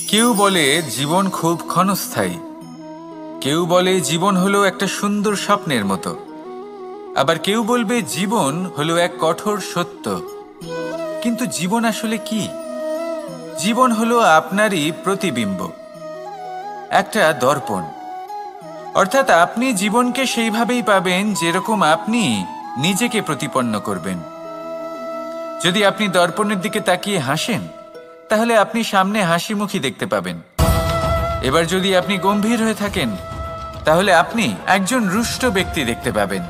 কেউ বলে জীবন খুব ক্ষণস্থায়ী, কেউ বলে জীবন হলো একটা সুন্দর স্বপ্নের মতো, আবার কেউ বলবে জীবন হলো এক কঠোর সত্য। কিন্তু জীবন আসলে কি? জীবন হলো আপনারই প্রতিবিম্ব, একটা দর্পণ। অর্থাৎ আপনি জীবনকে সেইভাবেই পাবেন যেরকম আপনি নিজেকে প্রতিপন্ন করবেন। যদি আপনি দর্পণের দিকে তাকিয়ে হাসেন, তাহলে আপনি সামনে হাসি মুখী দেখতে পাবেন। এবার যদি আপনি গম্ভীর হয়ে থাকেন, তাহলে আপনি একজন রুষ্ট ব্যক্তি দেখতে পাবেন।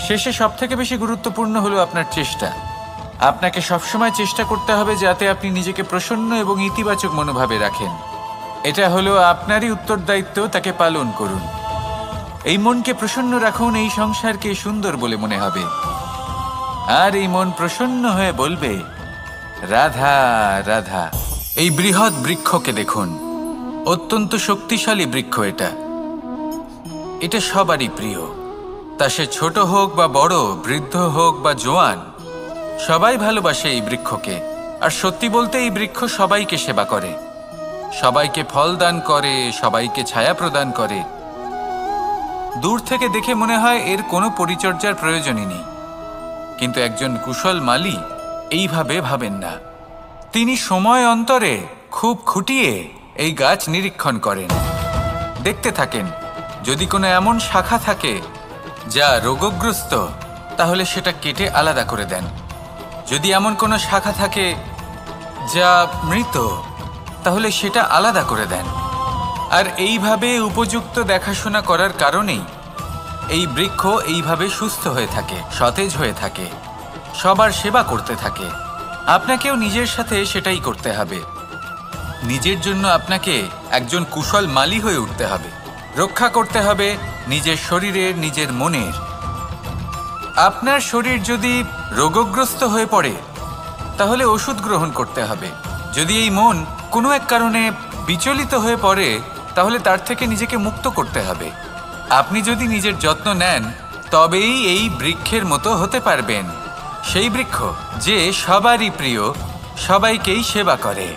শেষে সবথেকে বেশি গুরুত্বপূর্ণ হলো আপনার চেষ্টা। আপনাকে সবসময় চেষ্টা করতে হবে যাতে আপনি নিজেকে প্রসন্ন এবং ইতিবাচক মনোভাবে রাখেন। এটা হলো আপনারই উত্তরদায়িত্ব, তাকে পালন করুন। এই মনকে প্রসন্ন রাখুন, এই সংসারকে সুন্দর বলে মনে হবে। আর এই মন প্রসন্ন হয়ে বলবে, রাধা রাধা। এই বৃহৎ বৃক্ষকে দেখুন, অত্যন্ত শক্তিশালী বৃক্ষ। এটা সবারই প্রিয়, তা সে ছোট হোক বা বড়, বৃদ্ধ হোক বা জোয়ান, সবাই ভালোবাসে এই বৃক্ষকে। আর সত্যি বলতে এই বৃক্ষ সবাইকে সেবা করে, সবাইকে ফল দান করে, সবাইকে ছায়া প্রদান করে। দূর থেকে দেখে মনে হয় এর কোনো পরিচর্যার প্রয়োজনই নেই, কিন্তু একজন কুশল মালী এইভাবে ভাবেন না। তিনি সময় অন্তরে খুব খুঁটিয়ে এই গাছ নিরীক্ষণ করেন, দেখতে থাকেন। যদি কোনো এমন শাখা থাকে যা রোগগ্রস্ত, তাহলে সেটা কেটে আলাদা করে দেন। যদি এমন কোনো শাখা থাকে যা মৃত, তাহলে সেটা আলাদা করে দেন। আর এইভাবে উপযুক্ত দেখাশোনা করার কারণেই এই বৃক্ষ এইভাবে সুস্থ হয়ে থাকে, সতেজ হয়ে থাকে, সবার সেবা করতে থাকে। আপনাকেও নিজের সাথে সেটাই করতে হবে। নিজের জন্য আপনাকে একজন কুশল মালী হয়ে উঠতে হবে, রক্ষা করতে হবে নিজের শরীরের, নিজের মনের। আপনার শরীর যদি রোগগ্রস্ত হয়ে পড়ে, তাহলে ওষুধ গ্রহণ করতে হবে। যদি এই মন কোনো এক কারণে বিচলিত হয়ে পড়ে, তাহলে তার থেকে নিজেকে মুক্ত করতে হবে। আপনি যদি নিজের যত্ন নেন, তবেই এই বৃক্ষের মতো হতে পারবেন, সেই বৃক্ষ যে সবারই প্রিয়, সবাইকেই সেবা করে।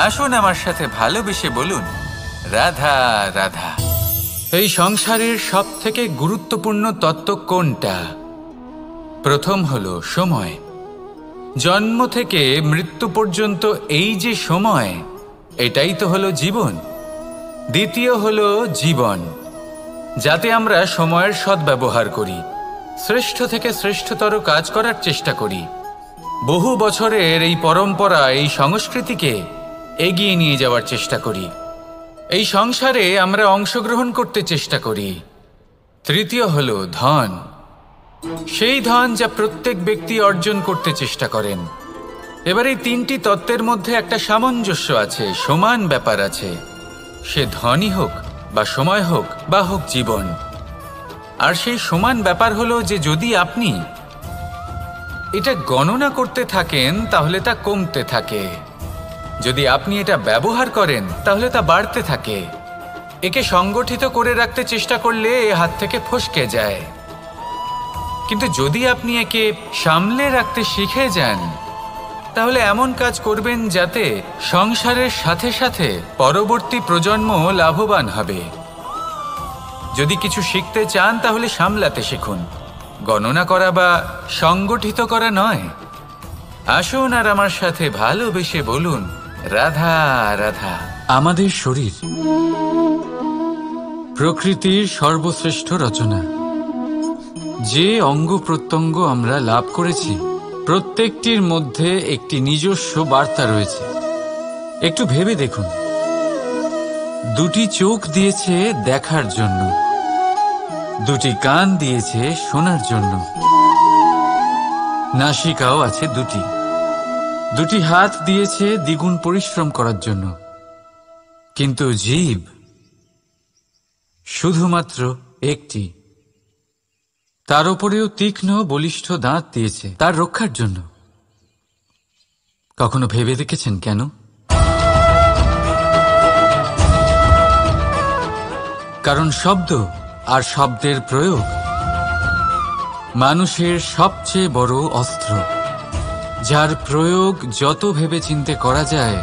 আসুন আমার সাথে ভালোবেসে বলুন, রাধা রাধা। এই সংসারের সব থেকে গুরুত্বপূর্ণ তত্ত্ব কোনটা? প্রথম হলো সময়। জন্ম থেকে মৃত্যু পর্যন্ত এই যে সময়, এটাই তো হলো জীবন। দ্বিতীয় হলো জীবন, যাতে আমরা সময়ের সদ্ব্যবহার করি, শ্রেষ্ঠ থেকে শ্রেষ্ঠতর কাজ করার চেষ্টা করি। বহু বছরের এই পরম্পরা, এই সংস্কৃতিকে এগিয়ে নিয়ে যাওয়ার চেষ্টা করি। এই সংসারে আমরা অংশগ্রহণ করতে চেষ্টা করি। তৃতীয় হলো ধন, সেই ধন যা প্রত্যেক ব্যক্তি অর্জন করতে চেষ্টা করেন। এবার এই তিনটি তত্ত্বের মধ্যে একটা সামঞ্জস্য আছে, সমান ব্যাপার আছে। সে ধনই হোক বা সময় হোক বা হোক জীবন। আর সেই সমান ব্যাপার হলো যে যদি আপনি এটা গণনা করতে থাকেন, তাহলে তা কমতে থাকে। যদি আপনি এটা ব্যবহার করেন, তাহলে তা বাড়তে থাকে। একে সংগঠিত করে রাখতে চেষ্টা করলে এ হাত থেকে ফসকে যায়। কিন্তু যদি আপনি একে সামলে রাখতে শিখে যান, তাহলে এমন কাজ করবেন যাতে সংসারের সাথে সাথে পরবর্তী প্রজন্ম লাভবান হবে। যদি কিছু শিখতে চান, তাহলে সামলাতে শিখুন, গণনা করা বা সংগঠিত করা নয়। আসুন আর আমার সাথে ভালোবেসে বলুন, রাধা রাধা। আমাদের শরীর প্রকৃতির সর্বশ্রেষ্ঠ রচনা। যে অঙ্গ প্রত্যঙ্গ আমরা লাভ করেছি, প্রত্যেকটির মধ্যে একটি নিজস্ব বার্তা রয়েছে। একটু ভেবে দেখুন, দুটি চোখ দিয়েছে দেখার জন্য, দুটি কান দিয়েছে শোনার জন্য, নাসিকাও আছে দুটি, দুটি হাত দিয়েছে দ্বিগুণ পরিশ্রম করার জন্য। কিন্তু জীব শুধুমাত্র একটি, তার উপরেও তীক্ষ্ণ বলিষ্ঠ দাঁত দিয়েছে তার রক্ষার জন্য। কখনো ভেবে দেখেছেন কেন? কারণ শব্দ আর শব্দের প্রয়োগ মানুষের সবচেয়ে বড় অস্ত্র, যার প্রয়োগ যত ভেবেচিন্তে করা যায়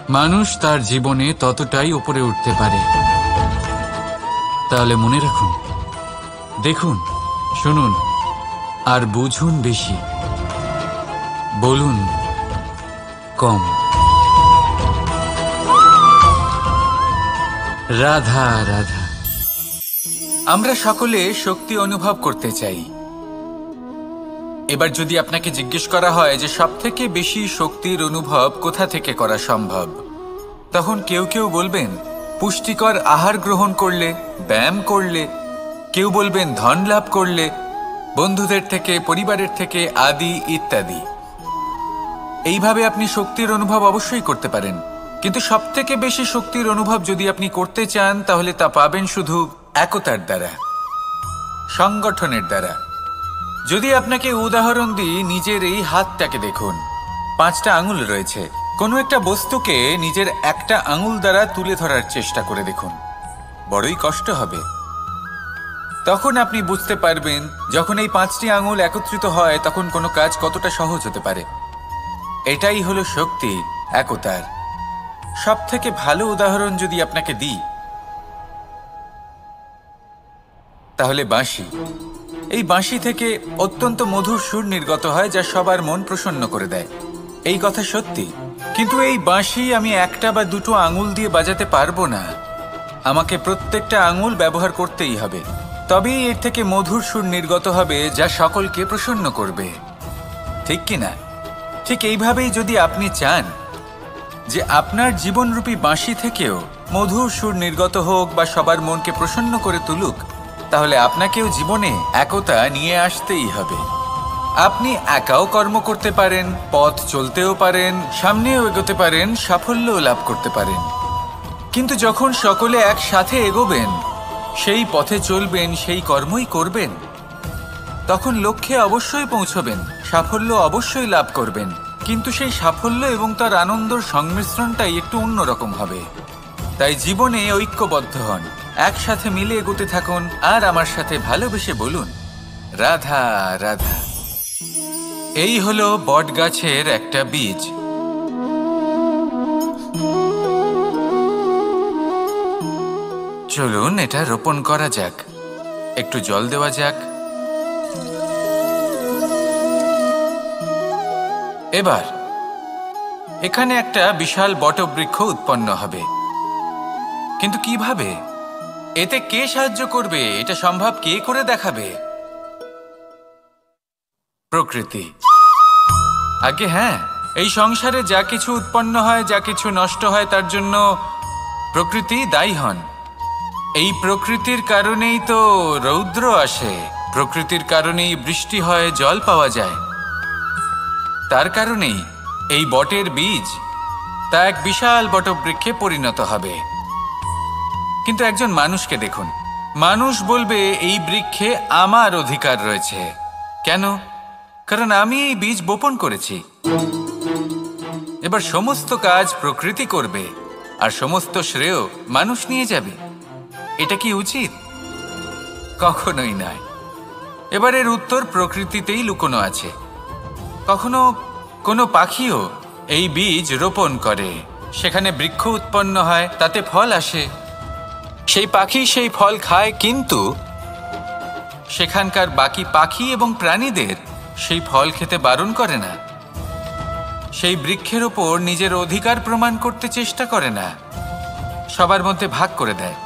মানুষ তার জীবনে ততটাই উপরে উঠতে পারে। তাহলে মনে রাখুন, দেখুন, শুনুন আর বুঝুন বেশি, বলুন কম। রাধা রাধা। আমরা সকলে শক্তি অনুভব করতে চাই। এবার যদি আপনাকে জিজ্ঞেস করা হয় যে সবথেকে বেশি শক্তির অনুভব কোথা থেকে করা সম্ভব, তখন কেউ কেউ বলবেন পুষ্টিকর আহার গ্রহণ করলে, ব্যায়াম করলে, কেউ বলবেন ধন লাভ করলে, বন্ধুদের থেকে, পরিবারের থেকে, আদি ইত্যাদি। এইভাবে আপনি শক্তির অনুভব অবশ্যই করতে পারেন, কিন্তু সবথেকে বেশি শক্তির অনুভব যদি আপনি করতে চান তাহলে তা পাবেন শুধু একতার দ্বারা, সংগঠনের দ্বারা। যদি আপনাকে উদাহরণ দিই, নিজের এই হাতটাকে দেখুন, 5টা আঙুল রয়েছে। কোনো একটা বস্তুকে নিজের একটা আঙুল দ্বারা তুলে ধরার চেষ্টা করে দেখুন, বড়ই কষ্ট হবে। তখন আপনি বুঝতে পারবেন যখন এই 5টি আঙুল একত্রিত হয় তখন কোনো কাজ কতটা সহজ হতে পারে। এটাই হলো শক্তি, একতার। সবথেকে ভালো উদাহরণ যদি আপনাকে দিই তাহলে বাঁশি। এই বাঁশি থেকে অত্যন্ত মধুর সুর নির্গত হয় যা সবার মন প্রসন্ন করে দেয়। এই কথা সত্যি, কিন্তু এই বাঁশি আমি একটা বা দুটো আঙুল দিয়ে বাজাতে পারবো না। আমাকে প্রত্যেকটা আঙুল ব্যবহার করতেই হবে, তবেই এর থেকে মধুর সুর নির্গত হবে যা সকলকে প্রসন্ন করবে, ঠিক কিনা? ঠিক এইভাবেই যদি আপনি চান যে আপনার জীবনরূপী বাঁশি থেকেও মধুর সুর নির্গত হোক বা সবার মনকে প্রসন্ন করে তুলুক, তাহলে আপনাকেও জীবনে একতা নিয়ে আসতেই হবে। আপনি একাও কর্ম করতে পারেন, পথ চলতেও পারেন, সামনেও এগোতে পারেন, সাফল্যও লাভ করতে পারেন। কিন্তু যখন সকলে একসাথে এগোবেন, সেই পথে চলবেন, সেই কর্মই করবেন, তখন লক্ষ্যে অবশ্যই পৌঁছবেন, সাফল্য অবশ্যই লাভ করবেন। কিন্তু সেই সাফল্য এবং তার আনন্দর সংমিশ্রণটাই একটু অন্যরকম হবে। তাই জীবনে ঐক্যবদ্ধ হন, একসাথে মিলে এগোতে থাকুন, আর আমার সাথে ভালোবেসে বলুন রাধা রাধা। এই হলো বটগাছের একটা বীজ। চলুন এটা রোপণ করা যাক, একটু জল দেওয়া যাক। এবার এখানে একটা বিশাল বটবৃক্ষ উৎপন্ন হবে, কিন্তু কিভাবে? এতে কে সাহায্য করবে? এটা সম্ভব কে করে দেখাবে? প্রকৃতি। আগে হ্যাঁ, এই সংসারে যা কিছু উৎপন্ন হয়, যা কিছু নষ্ট হয়, তার জন্য প্রকৃতি দায়ী হন। এই প্রকৃতির কারণেই তো রৌদ্র আসে, প্রকৃতির কারণেই বৃষ্টি হয়, জল পাওয়া যায়। তার কারণেই এই বটের বীজ তা এক বিশাল বটবৃক্ষে পরিণত হবে। কিন্তু একজন মানুষকে দেখুন, মানুষ বলবে এই বৃক্ষে আমার অধিকার রয়েছে। কেন? কারণ আমি এই বীজ বপন করেছি। এবার সমস্ত কাজ প্রকৃতি করবে আর সমস্ত শ্রেয় মানুষ নিয়ে যাবে। এটা কি উচিত? কখনোই নয়। এবার এর উত্তর প্রকৃতিতেই লুকোনো আছে। কখনো কোনো পাখিও এই বীজ রোপণ করে, সেখানে বৃক্ষ উৎপন্ন হয়, তাতে ফল আসে, সেই পাখি সেই ফল খায়, কিন্তু সেখানকার বাকি পাখি এবং প্রাণীদের সেই ফল খেতে বারণ করে না। সেই বৃক্ষের ওপর নিজের অধিকার প্রমাণ করতে চেষ্টা করে না, সবার মধ্যে ভাগ করে দেয়।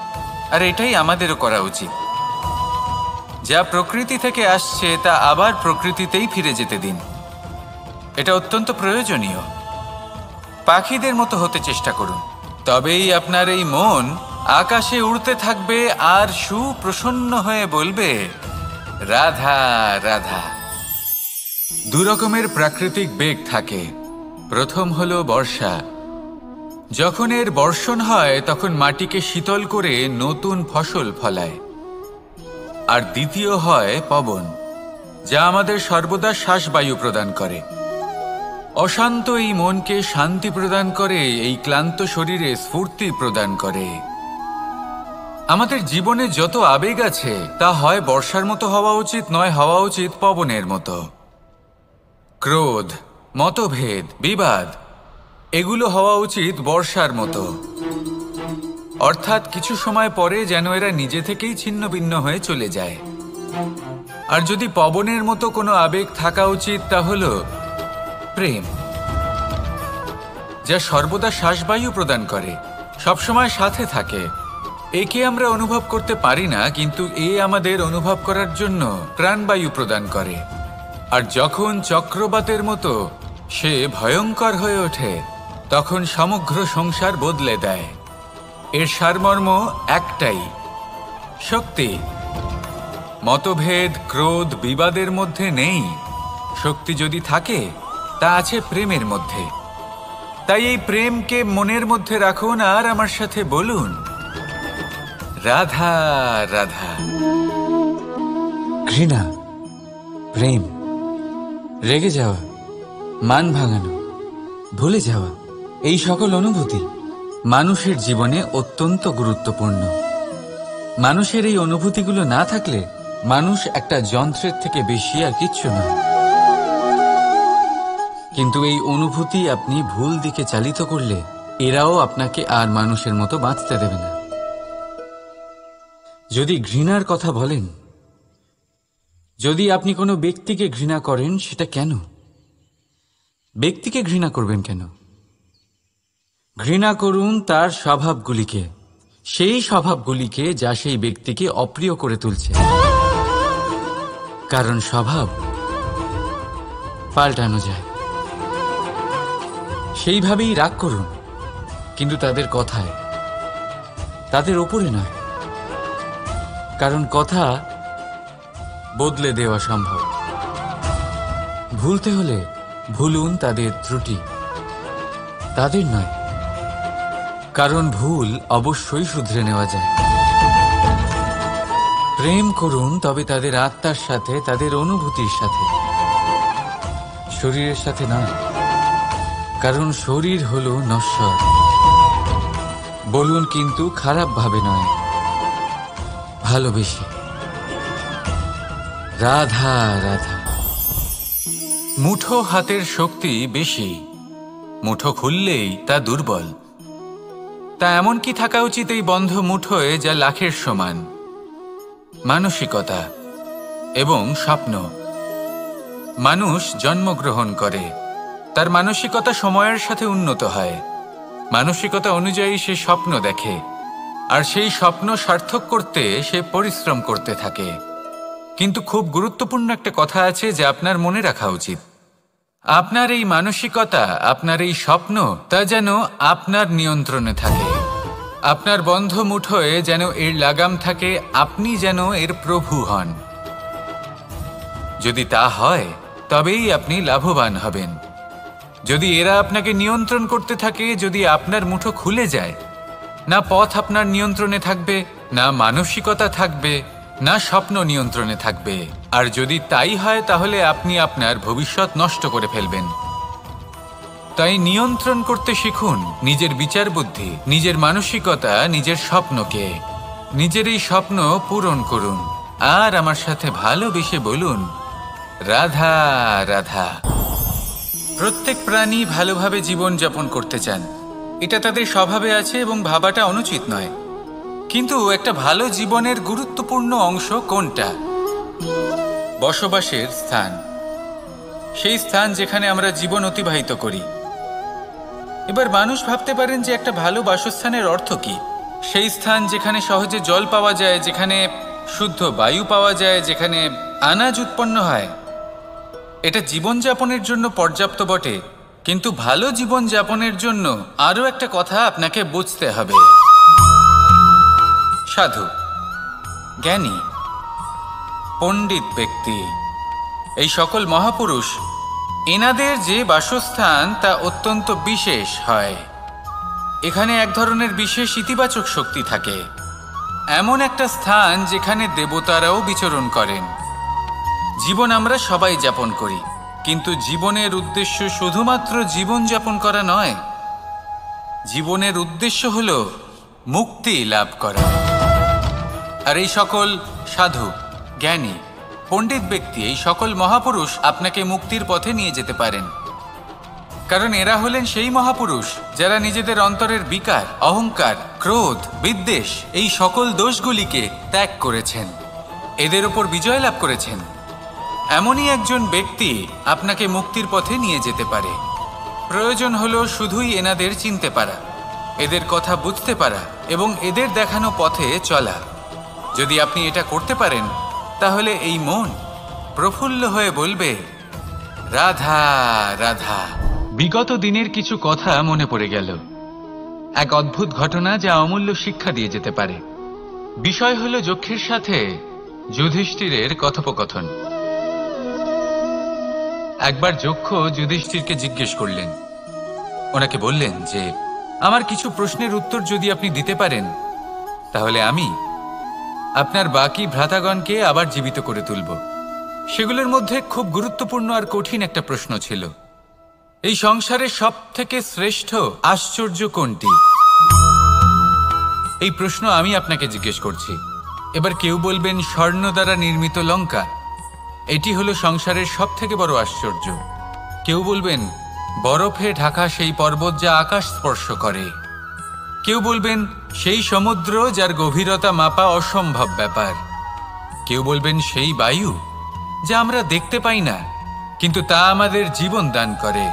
আর এটাই আমাদেরও করা উচিত। যা প্রকৃতি থেকে আসছে তা আবার প্রকৃতিতেই ফিরে যেতে দিন। এটা অত্যন্ত প্রয়োজনীয়। পাখিদের মতো হতে চেষ্টা করুন, তবেই আপনার এই মন আকাশে উড়তে থাকবে আর সুপ্রসন্ন হয়ে বলবে রাধা রাধা। দু রকমের প্রাকৃতিক বেগ থাকে। প্রথম হলো বর্ষা। যখন এর বর্ষণ হয় তখন মাটিকে শীতল করে নতুন ফসল ফলায়। আর দ্বিতীয় হয় পবন, যা আমাদের সর্বদা শ্বাসবায়ু প্রদান করে। অশান্ত এই মনকে শান্তি প্রদান করে, এই ক্লান্ত শরীরে স্ফূর্তি প্রদান করে। আমাদের জীবনে যত আবেগ আছে তা হয় বর্ষার মতো হওয়া উচিত, নয় হওয়া উচিত পবনের মতো। ক্রোধ, মতভেদ, বিবাদ এগুলো হওয়া উচিত বর্ষার মতো, অর্থাৎ কিছু সময় পরে যেন এরা নিজে থেকেই ছিন্ন ভিন্ন হয়ে চলে যায়। আর যদি পবনের মতো কোনো আবেগ থাকা উচিত, তা হলো প্রেম, যা সর্বদা শ্বাসবায়ু প্রদান করে, সবসময় সাথে থাকে। একে আমরা অনুভব করতে পারি না, কিন্তু এ আমাদের অনুভব করার জন্য প্রাণবায়ু প্রদান করে। আর যখন চক্রবাতের মতো সে ভয়ঙ্কর হয়ে ওঠে, তখন সমগ্র সংসার বদলে দেয়। এর সারমর্ম একটাই, শক্তি। মতভেদ, ক্রোধ, বিবাদের মধ্যে নেই। শক্তি যদি থাকে, তা আছে প্রেমের মধ্যে। তাই এই প্রেমকে মনের মধ্যে রাখুন আর আমার সাথে বলুন, রাধা রাধা। ঘৃণা, প্রেম, রেগে যাওয়া, মান ভাঙানো, ভুলে যাওয়া, এই সকল অনুভূতি মানুষের জীবনে অত্যন্ত গুরুত্বপূর্ণ। মানুষের এই অনুভূতিগুলো না থাকলে মানুষ একটা যন্ত্রের থেকে বেশি আর কিচ্ছু নয়। কিন্তু এই অনুভূতি আপনি ভুল দিকে চালিত করলে এরাও আপনাকে আর মানুষের মতো বাঁচতে দেবে না। যদি ঘৃণার কথা বলেন, যদি আপনি কোনো ব্যক্তিকে ঘৃণা করেন, সেটা কেন? ব্যক্তিকে ঘৃণা করবেন কেন? ঘৃণা করুন তার স্বভাবগুলিকে, সেই স্বভাবগুলিকে যা সেই ব্যক্তিকে অপ্রিয় করে তুলছে। কারণ স্বভাব পাল্টানো যায়। সেইভাবেই রাগ করুন, কিন্তু তাদের কথায়, তাদের ওপরে নয়। কারণ কথা বদলে দেওয়া সম্ভব। ভুলতে হলে ভুলুন তাদের ত্রুটি, তাদের নয়। কারণ ভুল অবশ্যই শুধরে নেওয়া যায়। প্রেম করুন তবে তাদের আত্মার সাথে, তাদের অনুভূতির সাথে, শরীরের সাথে নয়। কারণ শরীর হলো নশ্বর। বলুন, কিন্তু খারাপ ভাবে নয়, ভালোবেসে। রাধা রাধা। মুঠো হাতের শক্তি বেশি, মুঠো খুললেই তা দুর্বল। তা এমন কি থাকা উচিত এই বন্ধ মুঠোয় যা লাখের সমান? মানসিকতা এবং স্বপ্ন। মানুষ জন্মগ্রহণ করে, তার মানসিকতা সময়ের সাথে উন্নত হয়। মানসিকতা অনুযায়ী সে স্বপ্ন দেখে, আর সেই স্বপ্ন সার্থক করতে সে পরিশ্রম করতে থাকে। কিন্তু খুব গুরুত্বপূর্ণ একটা কথা আছে যা আপনার মনে রাখা উচিত। আপনার এই মানসিকতা, আপনার এই স্বপ্ন, তা যেন আপনার নিয়ন্ত্রণে থাকে। আপনার বন্ধ মুঠোয় যেন এর লাগাম থাকে, আপনি যেন এর প্রভু হন। যদি তা হয়, তবেই আপনি লাভবান হবেন। যদি এরা আপনাকে নিয়ন্ত্রণ করতে থাকে, যদি আপনার মুঠো খুলে যায়, না পথ আপনার নিয়ন্ত্রণে থাকবে, না মানসিকতা থাকবে, না স্বপ্ন নিয়ন্ত্রণে থাকবে। আর যদি তাই হয়, তাহলে আপনি আপনার ভবিষ্যৎ নষ্ট করে ফেলবেন। তাই নিয়ন্ত্রণ করতে শিখুন নিজের বিচার বুদ্ধি, নিজের মানসিকতা, নিজের স্বপ্নকে। নিজের এই স্বপ্ন পূরণ করুন আর আমার সাথে ভালোবেসে বলুন, রাধা রাধা। প্রত্যেক প্রাণী ভালোভাবে জীবন যাপন করতে চান, এটা তাদের স্বভাবে আছে এবং ভাবাটা অনুচিত নয়। কিন্তু একটা ভালো জীবনের গুরুত্বপূর্ণ অংশ কোনটা? বসবাসের স্থান, সেই স্থান যেখানে আমরা জীবন অতিবাহিত করি। এবার মানুষ ভাবতে পারেন যে একটা ভালো বাসস্থানের অর্থ কি? সেই স্থান যেখানে সহজে জল পাওয়া যায়, যেখানে শুদ্ধ বায়ু পাওয়া যায়, যেখানে আনাজ উৎপন্ন হয়। এটা জীবনযাপনের জন্য পর্যাপ্ত বটে, কিন্তু ভালো জীবনযাপনের জন্য আরও একটা কথা আপনাকে বুঝতে হবে। সাধু, জ্ঞানী, পণ্ডিত ব্যক্তি, এই সকল মহাপুরুষ, এনাদের যে বাসস্থান তা অত্যন্ত বিশেষ হয়। এখানে এক ধরনের বিশেষ ইতিবাচক শক্তি থাকে, এমন একটা স্থান যেখানে দেবতারাও বিচরণ করেন। জীবন আমরা সবাই যাপন করি, কিন্তু জীবনের উদ্দেশ্য শুধুমাত্র জীবন যাপন করা নয়। জীবনের উদ্দেশ্য হল মুক্তি লাভ করা। আর এই সকল সাধু, জ্ঞানী, পণ্ডিত ব্যক্তি, এই সকল মহাপুরুষ আপনাকে মুক্তির পথে নিয়ে যেতে পারেন। কারণ এরা হলেন সেই মহাপুরুষ যারা নিজেদের অন্তরের বিকার, অহংকার, ক্রোধ, বিদ্বেষ এই সকল দোষগুলিকে ত্যাগ করেছেন, এদের ওপর বিজয় লাভ করেছেন। এমনই একজন ব্যক্তি আপনাকে মুক্তির পথে নিয়ে যেতে পারে। প্রয়োজন হলো শুধুই এনাদের চিনতে পারা, এদের কথা বুঝতে পারা এবং এদের দেখানো পথে চলা। যদি আপনি এটা করতে পারেন তাহলে এই মন প্রফুল্ল হয়ে বলবে, রাধা রাধা। বিগত দিনের কিছু কথা মনে পড়ে গেল, এক অদ্ভুত ঘটনা যা অমূল্য শিক্ষা দিয়ে যেতে পারে। বিষয় হলো যক্ষের সাথে যুধিষ্ঠিরের কথোপকথন। একবার যক্ষ যুধিষ্ঠিরকে জিজ্ঞেস করলেন, ওনাকে বললেন যে আমার কিছু প্রশ্নের উত্তর যদি আপনি দিতে পারেন তাহলে আমি আপনার বাকি ভ্রাতাগণকে আবার জীবিত করে তুলব। সেগুলোর মধ্যে খুব গুরুত্বপূর্ণ আর কঠিন একটা প্রশ্ন ছিল, এই সংসারে সব থেকে শ্রেষ্ঠ আশ্চর্য কোনটি? এই প্রশ্ন আমি আপনাকে জিজ্ঞেস করছি। এবার কেউ বলবেন স্বর্ণ দ্বারা নির্মিত লঙ্কা, এটি হলো সংসারের সব থেকে বড় আশ্চর্য। কেউ বলবেন বরফে ঢাকা সেই পর্বত যা আকাশ স্পর্শ করে। কেউ বলবেন সেই সমুদ্র যার গভীরতা মাপা অসম্ভব ব্যাপার। কেউ বলবেন সেই বায়ু যা আমরা দেখতে পাই না কিন্তু তা আমাদের জীবন দান করে।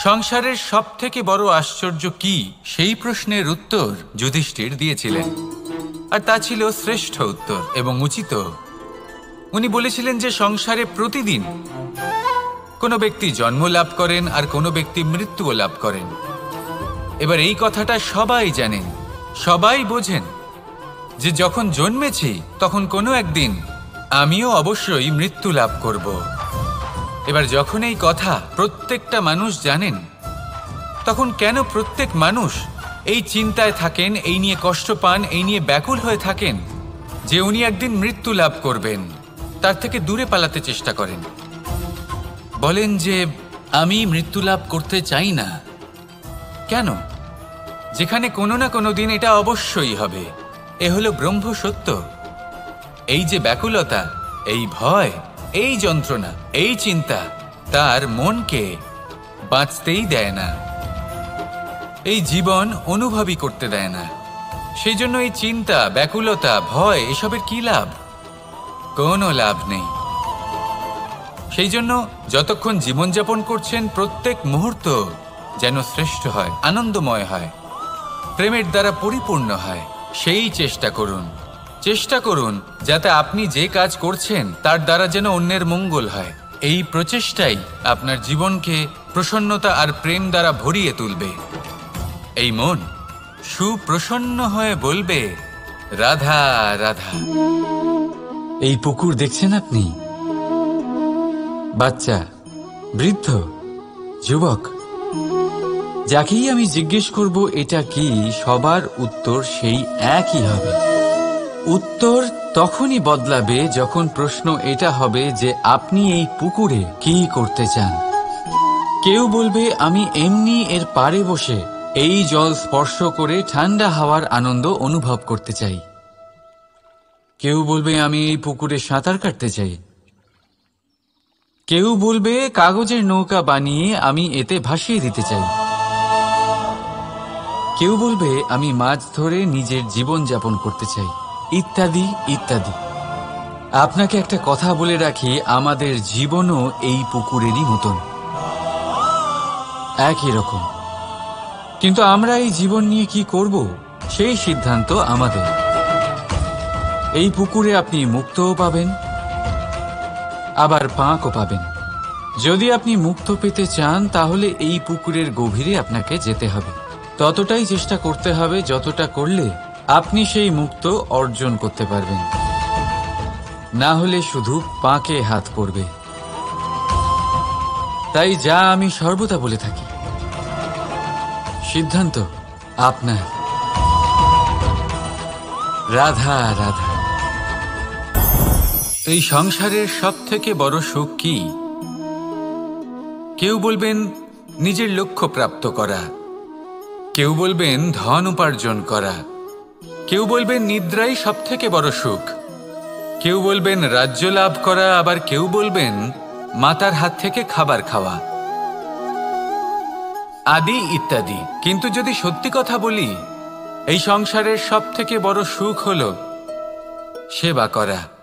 সংসারের সব থেকে বড় আশ্চর্য কি, সেই প্রশ্নের উত্তর যুধিষ্ঠির দিয়েছিলেন, আর তা ছিল শ্রেষ্ঠ উত্তর এবং উচিত। উনি বলেছিলেন যে সংসারে প্রতিদিন কোনো ব্যক্তি জন্ম লাভ করেন আর কোনো ব্যক্তি মৃত্যুও লাভ করেন। এবার এই কথাটা সবাই জানেন, সবাই বোঝেন যে যখন জন্মেছি তখন কোনো একদিন আমিও অবশ্যই মৃত্যু লাভ করব। এবার যখন এই কথা প্রত্যেকটা মানুষ জানেন, তখন কেন প্রত্যেক মানুষ এই চিন্তায় থাকেন, এই নিয়ে কষ্ট পান, এই নিয়ে ব্যাকুল হয়ে থাকেন যে উনি একদিন মৃত্যু লাভ করবেন, তার থেকে দূরে পালাতে চেষ্টা করেন? বলেন যে আমি মৃত্যু লাভ করতে চাই না। কেন? যেখানে কোনো না কোনো দিন এটা অবশ্যই হবে। এ হলো ব্রহ্ম সত্য। এই যে ব্যাকুলতা, এই ভয়, এই যন্ত্রণা, এই চিন্তা তার মনকে বাঁচতেই দেয় না, এই জীবন অনুভবই করতে দেয় না। সেই জন্য এই চিন্তা, ব্যাকুলতা, ভয় এসবের কি লাভ? কোনো লাভ নেই। সেই জন্য যতক্ষণ জীবনযাপন করছেন প্রত্যেক মুহূর্ত যেন শ্রেষ্ঠ হয়, আনন্দময় হয়, প্রেমের দ্বারা পরিপূর্ণ হয়, সেই চেষ্টা করুন। চেষ্টা করুন যাতে আপনি যে কাজ করছেন তার দ্বারা যেন অন্যের মঙ্গল হয়। এই প্রচেষ্টাই আপনার জীবনকে প্রসন্নতা আর প্রেম দ্বারা ভরিয়ে তুলবে। এই মন সুপ্রসন্ন হয়ে বলবে, রাধা রাধা। এই পুকুর দেখছেন আপনি? বাচ্চা, বৃদ্ধ, যুবক, যাকেই আমি জিজ্ঞেস করব এটা কি, সবার উত্তর সেই একই হবে। উত্তর তখনই বদলাবে যখন প্রশ্ন এটা হবে যে আপনি এই পুকুরে কি করতে চান। কেউ বলবে আমি এমনি এর পাড়ে বসে এই জল স্পর্শ করে ঠান্ডা হাওয়ার আনন্দ অনুভব করতে চাই। কেউ বলবে আমি এই পুকুরে সাঁতার কাটতে চাই। কেউ বলবে কাগজের নৌকা বানিয়ে আমি এতে ভাসিয়ে দিতে চাই। কেউ বলবে আমি মাছ ধরে নিজের জীবন যাপন করতে চাই, ইত্যাদি ইত্যাদি। আপনাকে একটা কথা বলে রাখি, আমাদের জীবনও এই পুকুরেরই মতন, একই রকম। কিন্তু আমরা এই জীবন নিয়ে কি করব সেই সিদ্ধান্ত আমাদের। এই পুকুরে আপনি মুক্তও পাবেন, আবার পাঁকও পাবেন। যদি আপনি মুক্ত পেতে চান তাহলে এই পুকুরের গভীরে আপনাকে যেতে হবে, ততটাই চেষ্টা করতে হবে যতটা করলে আপনি সেই মুক্ত অর্জন করতে পারবেন। না হলে শুধু পাঁকে হাত পড়বে। তাই যা আমি সর্বদা বলে থাকি, সিদ্ধান্ত আপনার। রাধা রাধা। এই সংসারের সব থেকে বড় সুখ কি? কেউ বলবেন নিজের লক্ষ্য প্রাপ্ত করা, কেউ বলবেন ধন উপার্জন করা, কেউ বলবেন নিদ্রাই সব থেকে বড় সুখ, কেউ বলবেন রাজ্য লাভ করা, আবার কেউ বলবেন মাতার হাত থেকে খাবার খাওয়া। আদি ইত্যাদি। কিন্তু যদি সত্যি কথা বলি, এই সংসারের সব থেকে বড় সুখ হলো সেবা করা।